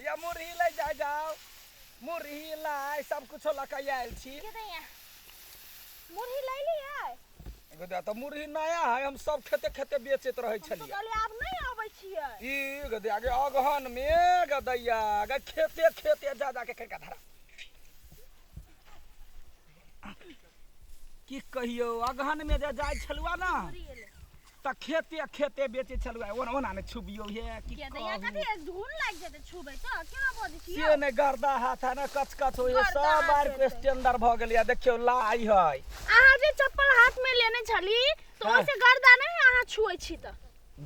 या मुरही ले जाओ मुरही लाई सब कुछ लका आयल छी के दैया मुरही लै लियै गदा त मुरही नया है हम सब खेते खेते बेचत रहै छलिए कहली आब नहीं आबै छियै ई गदा के अगहन में गदैया ग खेते खेते जा के करिका धरा की कहियो अगहन में जे जाय छलुआ ना त खेते खेते बेचे छलुआ ओना ने छुबियो हे की के दैया कथि धुन लाग जेते छुबै त केना बजै छी से ने गर्दा हाथ है ना कचकच होय सब बार पे स्टैंडर भ गेलिया देखियो लाई है अहाँ जे चप्पल हाथ में लेने छली तो ओसे गर्दा नहीं अहाँ छुए छी त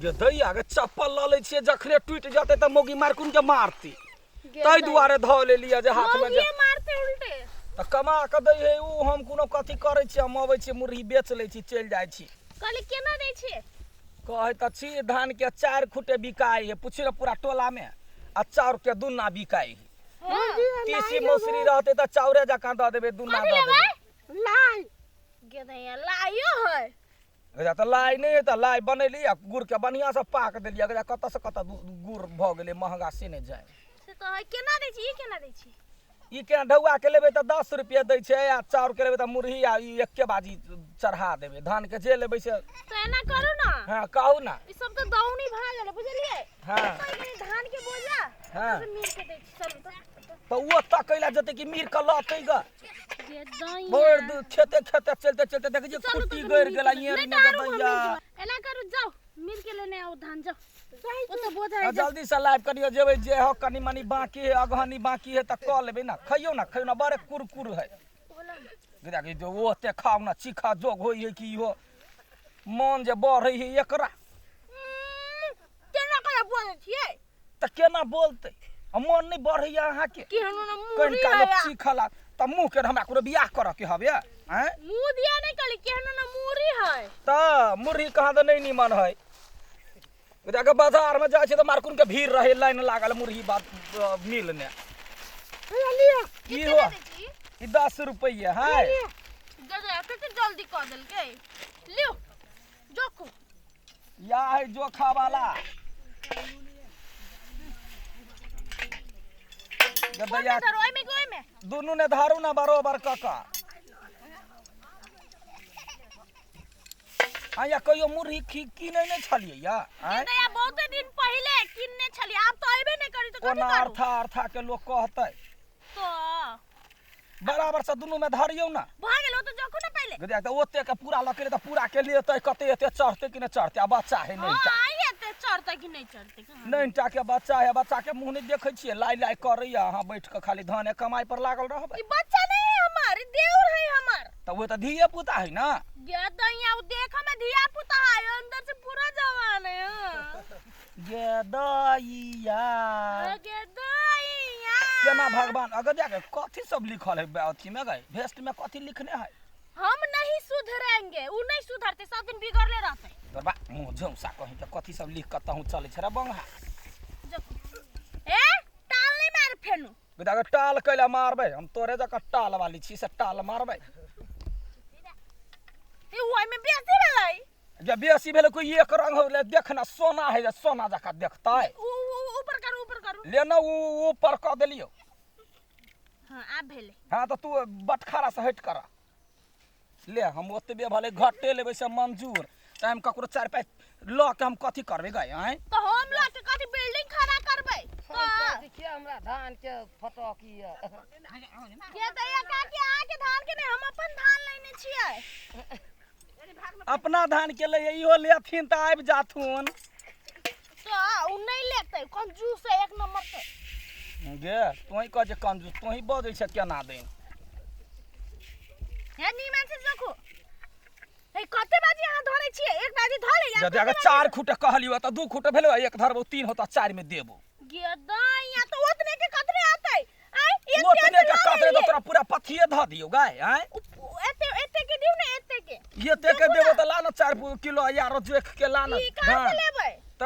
जे दैया के चप्पल ल ले छिए जखरे टूट जाते त मोगी मारकुन के मारती तई दुआरे ध ले लिया जे हाथ में ये मारते उल्टे त कमा के दै है उ हम कोनो कथि करे छी हम आबै छी मुरही बेच ले छी चल जाय छी कहली केना दै छी कहै त छी धान के 4 खुटे बिकाई है पूछियो पूरा टोला में आ चाउर के दुन्ना बिकाई तीसी मौसरी रहते त चाउरे जका द देबे दुन्ना द देबे लाई गे दैया लाइयो है गजा त लाई नहीं त लाई बनैली आ गुड़ के बढ़िया से पाक देलिया गजा कत से कत गुड़ भ गेले महंगा से नहीं जाय से तो है केना दै छी ई केना दै छी ई के ढौआ के लेबे त 10 रुपया दै छै आ चाउर के लेबे त मुरही आ ई एके बाजी चढ़ा देबे धान के जे लेबे से तो एना करू ना हां कहू ना ई सब तो दौनी भ गेले बुझलिए हां धान के बोझा हां मीर के दै छी चलू त वो तकैला जते कि मीर के लतै ग गे दैया भोर दू खेते खेते चलते चलते देख जे खुट्टी गड़ गेला येरी में दैया एना करू जाओ मीर के लेने आओ धान जाओ ओ तो बोझा है जल्दी से लाइव करियो जेबे जे हो कनी मनी बाकी है अगहनी बाकी है त क लेबे ना खइयो ना बड़े कुरकुर है गिरा के जो वो ते खाओ ना चिखा जोग होई है कि हो मन जे बढ़ै है एकरा केना करा बोलै छियै त केना बोलते मन नहीं बढ़ै है अहाँ के केहनो ना कन मुरही का लोग है चिखला त मुंह के हमरा कोनो बियाह कर के हबे हैं मुंह दिया नहीं कहली केहनो ना मुरही है त मुरही कहां त नहीं निमन है के बाजार में जाए त मारकुन के भीड़ रहे लाइन लागल मुरही बात मिलने लिया की हो ई 10 रुपया है गजा कते जल्दी क देल के लियो जोखो या है जोखा वाला गदया धरो ओइ में दोनों ने धारू ना बरोबर काका आया कहियो मुरही की नहीं छलिए या दया बहुत दिन पहले किनने छली अब तो आइबे नहीं करी तो कोना अर्था के लोग कहतै तो बराबर से दोनों में धरियो ना भाग गेलो तो जोखो ना पहले गदया त ओते के पूरा लकड़े त पूरा के लिए त कते एते चढ़ते कि नहीं चढ़ते आ बच्चा है नहीं टा आई एते चढ़ते कि नहीं चढ़ते नहीं टा के बच्चा है बच्चा के मुंह नहीं देखे छिए लाई करैया हां बैठ के खाली धाने कमाई पर लागल रहबे ई बच्चा नहीं है हमार देउर है हमार त वो त धिये पुता है ना गे दैया उ देख में धिया पुता है अंदर से पूरा जवान है गे दैया गे दैया केना भगवान अगर जाके कथि सब लिखल है अथी में गए भेस्ट में कथि लिखने है हम नहीं सुधरेंगे उ नहीं सुधरते सब दिन बिगड़ले रहते बा मुंह झौसा कहीं त कथि सब लिख के तहु चले छरा बंगा ए टाल नहीं मार फेनु बेटा के टाल कैला मारबे हम तोरे जका टाल वाली छी से टाल मारबे ई ओइ में बेसी भेलै जे बेसी भेले कोई एक रंग होले देखना सोना है जे सोना जका देखतै ऊपर करू ले ना ऊपर क देलियो हां आ भेले हां त तू बटखारा से हट कर ले हम ओतबे भले घटे लेबे से मंजूर त हम ककरो 4 पैसा ल के हम कथि करबे गए हैं तो हम ला के कथि बिल्डिंग खड़ा करबै तो देखिए हमरा धान के फटकी है के दैया का के आके धान के नहीं हम अपन धान लेने छियै अपना धान के ले इहो लेथिन त आबि जाथुन तो उ नहीं लेतै कंजूस है एक नंबर के गे तोही कह जे कंजूस तोही बजै छ केना देन हे नीमन से देखो ए कते बाजी यहां धरै छियै एक बाजी धर ले जदि अगर 4 खुट कहलियो त 2 खुट भेलो एक धरबो 3 होता 4 में देबो गे दैया तो ओतने के कतरे आतै आई ओतने के कतरे तो तोरा पूरा पथिए ध दियो गाय हैं एते के दिउ ने एते के ये ते के देबो त ला ना 4 किलो यार देख के ला ना ई कहां से लेबै त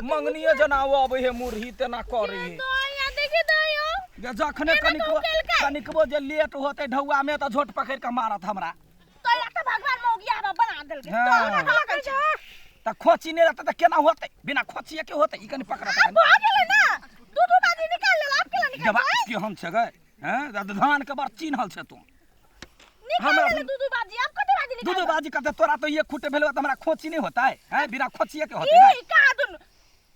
मंगनिए जना आबै हे मुरही तेना करै हे दैया देखे दैया गे जखने कनिकबो जे लेट होते ढौआ में त झोट पकड़ के मारत हमरा तो त भगवान मौगिया बना देलकै हाँ। तो ना कहै छ त खोची नहीं रहता त केना होते बिना खोचिए के होते ई कनी पकड़ा आ भ गेलै ना जब केहन छै गए हैं धान के बार चिन्हल छै तू हमरा दूधू बाजी आप कते बाजी निकाल दूधू बाजी कते तोरा तो ये खुटे भेलवा त हमरा खोची नहीं होता है हैं बिना खोचिए के होते है का दुन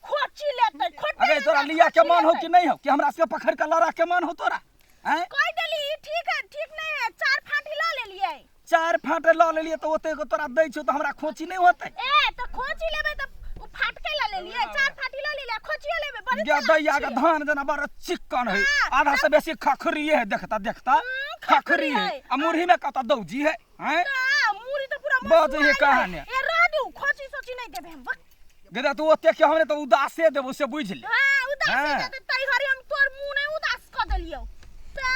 खोची लेते खोटे अरे तोरा लिया के मन हो कि नहीं हो कि हमरा से पकड़ के लड़ा के मन हो तोरा हैं कोई दली ठीक है ठीक नहीं है 4 फांटी ला ले लिए 4 फाटे ल ले लिए तो ओते को तोरा दै छौ त हमरा खोची नहीं होते ए तो खोची लेबे तो फाट के ला ले लिए 4 फाटी ला ले लिए खोचियो लेबे बड़ी या दैया के धान जना बड़ चिकन है आधा से बेसी खखरी है देखता देखता खखरी है आ मुरही में कता दौजी है हैं मुरी तो पूरा बात ये कहानी ए राडू खोची सोची नहीं देबे हम गदा तू ओते के हमने तो उदासे देबो से बुझ ले हां उदास है तो तई घरी हम तोर मुंह नहीं उदास कर देलियो ता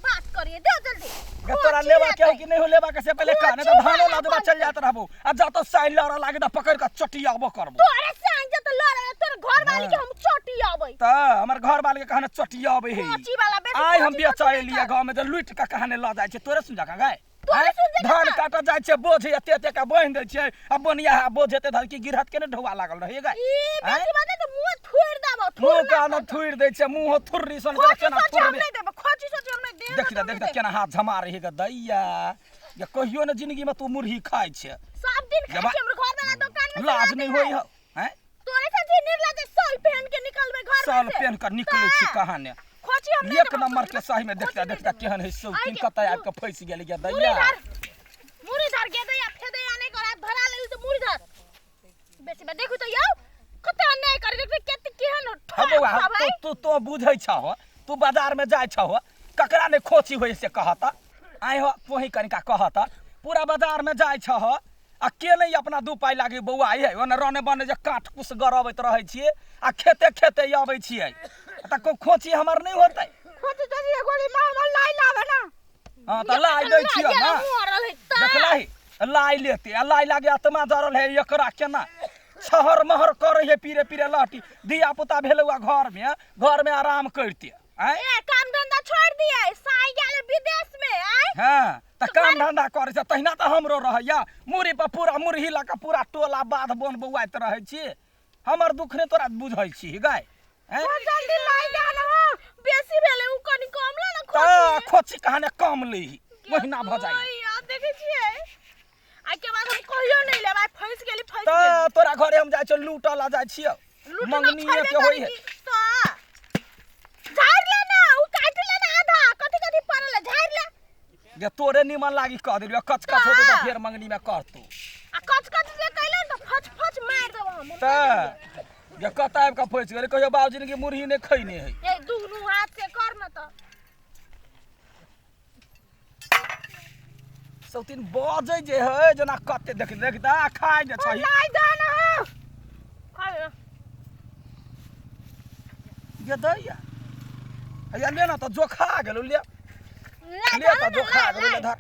बात करिए दे जल्दी तोरा लेवा के हो कि नहीं हो लेवा के से पहले कहने तो धानो लादवा चल जात रहबो आ जा तो साइन लड़ा लागे त पकड़ के चटियाबो करबो तोरे साइन जे तो लड़ा तोर घर वाली के हम चोटी आबै त हमर घर वाले के कहने चटियाबे है खोची वाला बेसी आई हम बेचाए लिया गांव में तो लूट के कहने ल जाय छै तोरे सुन जा गए धान काटा जाय छै बोझ एते एते के बांध दे छै अब बनिया बोझ एते धर की गिरहत के ने ढोवा लागल रहे गए ई बेसी बात तो मुंह थुर देबो मुंह का न थुर दे छै मुंह थुर्री सन के केना थुर दे खोची सोची हम नहीं दे देख केना हाथ झमा रही ग दैया ये कहियो न जिंदगी में तू मुरही खाय छै सब दिन खाई हमर घर वाला दुकान में लाज नहीं होई हो हैं तोरे से दिन निर्लज साल पहन के निकलबे घर में साल पहन कर निकले छी कहां खोची हम एक नंबर के सही में देखता देखता केहन है सब तीन कता आब के फंस गेल गे दैया मुरी धर के दैया फेदे आने कर धरा ले तो मुरी धर बेसी बा देखू तो यौ कते अन्याय कर देख केते केहन हबो तू बुझै छह तू बाजार में जाय छह ककरा ने खोची होय से कहता आइ हो तोही कनिका कहता पूरा बाजार में जाय छह आ के नहीं अपना दू पाई लागी बौआ है ओने रने बने जे काट कुछ गरबैत रहै छिए आ खेते खेते आबै छिए त को खोची हमर नहीं होतै खोची तो गोली मार लाई लावे ना हां त लाई दै छिए ना देखलही लाई लेते आ लाई लागे आत्मा जरल है एकरा केना शहर महर करे है पीरे पीरे लाठी दिया पुता भेलुआ घर में आराम करते ए काम धंधा छोड़ दिए साई गेले विदेश में आय हां त काम धंधा करे छ तहिना त हमरो रहैया मुरी पर पूरा मुरही ला के पूरा टोला बाध बन बौआइत रहै छी हमर दुख ने तोरा बुझै छी गाय हैं जल्दी लाई दे ना बेसी भेले उ कनी कम ला ना खोची कहाने कम लेही महीना भ जाई यार देखे छिए आई के बाद हम कहियो नहीं लेबा फंस गेली तोरा घरे हम जाय छ लूटला जाय छियो मंगनीए के होई है झाड़ ले ना उ काट ले ना आधा कथि कथि परल झाड़ ले जे तोरे निमन लागी कह देलियो कच कच होते त फेर मंगनी में कर तू आ कच कच जे कहले त फच फच मार देबो हम त जे कता आब का फंस गेले कहियो बाबूजी ने मुरही ने खैने है ए दुनु हाथ से कर न त सौतीन बजै जे है जना कते देखता खाय जे छही लाई दे ना खाए ये दैया या ले ना त जोखा गेलो ले त जोखा गेलो ले धर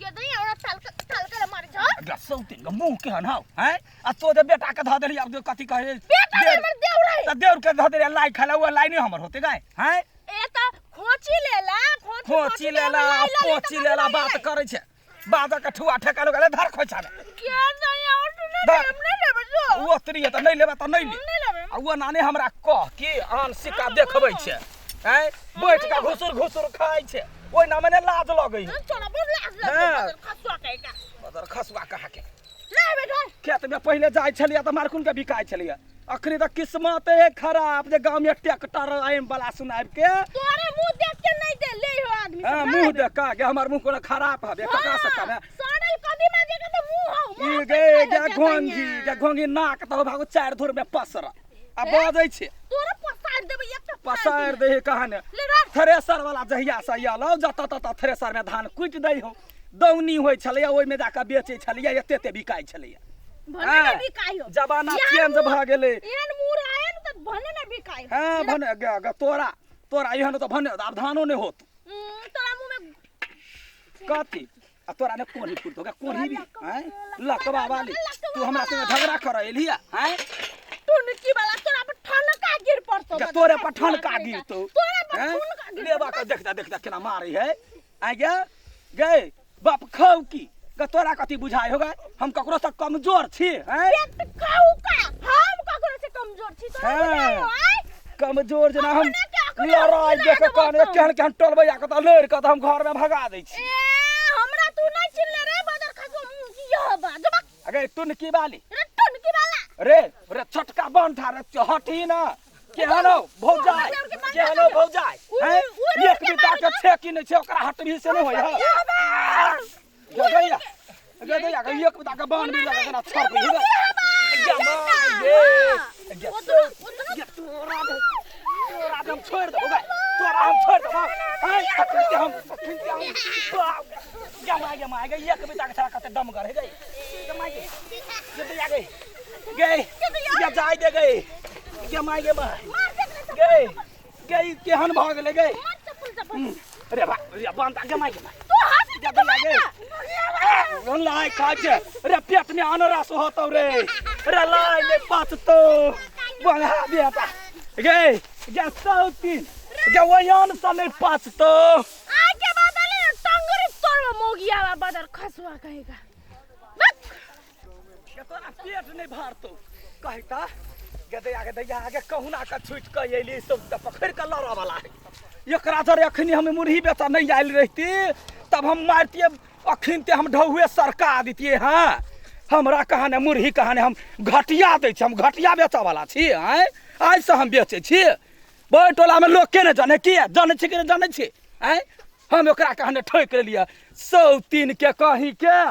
गे दैया और तल के मार छ गे सौतीन के मुंह केहन हौ हैं आ तो जे बेटा के ध देली अब कथि कहे बेटा हमर देव रे त देउर के ध देली लाई खाला वो लाई नहीं हमर होते गाय हैं ए त खोची लेला खोची लेला पोची लेला बात करे छे बाजा के ठुआ ठेका लगले धर खोचा में के दैया और हमने लेबे जो वो तरी त नहीं लेबे त नहीं ले आ वो नाने हमरा कह के आन सिक्का देखबै छे हैं बैठ के घुसुर खाय छे ओइ ना मने लाज लगै चलो बड़ लाज खसुआ के का बदर खसुआ कहा के ले बेटा खेत में पहले जाय छलिया त मारकुन के बिकाय छलिया अखनी त किस्मत है खराब जे गांव में ट्रैक्टर आइम वाला सुनाब के तोरे मुंह देख के नहीं दे ले हो आदमी हां मुंह देख के हमर मुंह कोनो खराब हबे ककरा से कहबे साडल कदी में देख के मुंह हो ई गे घोंगी नाक त भागो 4 धुर में पसरा आ बजै छे तोरे पसार देबे एक पसार दे कहाने थ्रेसर वाला जहिया से आलो जत तत थ्रेसर में धान कुट दै हो दौनी होय छलिया ओइ में जाके बेचै छलिया एते ते बिकाय छलिया भने ने बिकाय हो जमाना चेंज भ गेलै एहन मुर आए न त भने ने बिकाय हां भने ग तोरा एहन त भने अब धानो ने होत तोरा मुंह में कथि आ तोरा ने कोढ़ी फुटतो ग कोढ़ी भी हैं लकवा वाली तू हमरा संगे झगड़ा कर एलिया हैं टुनकी वाला तोरा पर ठनका गिर पड़तो ग तोरे पर ठनका गिरतो तोरा पर ठनका गिर लेबा के देखता केना मारी है आ गे बाप खाऊ की ग तोरा कथि बुझाय होगा हम ककरो से कमजोर छी हैं खाऊ का हम ककरो से कमजोर छी तोरा बुझाय कमजोर जना हम लड़ाई देख के कान केहन केहन टोलबै आ के त लड़ के त हम घर में भगा दै छी ए हमरा तू नहीं चिल्ले रे बाजार खसो ये बा जबक अगे तुन की बाली रे टन की वाला रे रे छोटका बंठा रे हटी ना केहन हो भौजाई केहन हो भौजाई हैं एक बिता के छे की नहीं छे ओकरा हटबी से नहीं होय ह गैया गैया के एक बिता के बांध भी लगा ना छोड़ के ये तोरा हम छोड़ दे तोरा हम छोड़ दे हैं हम जमा एक बिता के छड़ा कते दम कर है गई जमा के ये आ गई गई ये जाय दे गई जमा के गई गई केहन भ गेले गई अरे बा बांधा जमा के तू हंस के गई लाई खाजे अरे पेट में अनरस होतो रे अरे लाई ले पाचतो बंगा बेटा गई जा सौतीन जा वयान साले पाचतो आगे बदले टंगरी तोड़ मोगिया बाजार खसवा कहेगा तोरा पेट नहीं भरतो कहता गदे आगे कहूना का छूट के एली सब त पकड़ के लड़ा वाला है एकरा जरे अखनी हम मुरही बेचा नहीं आइल रहती तब हम मारतिए अखन ते हम ढौए सरका देतिए हां हमरा कहाने मुरही कहाने हम घटिया दै छी हम घटिया बेचा वाला छी हैं आज से हम बेचे छी बड़ टोला में लोग के न जाने के जाने छी कि जाने छी हैं हम ओकरा कहाने ठोक लिया 103 के कहीं के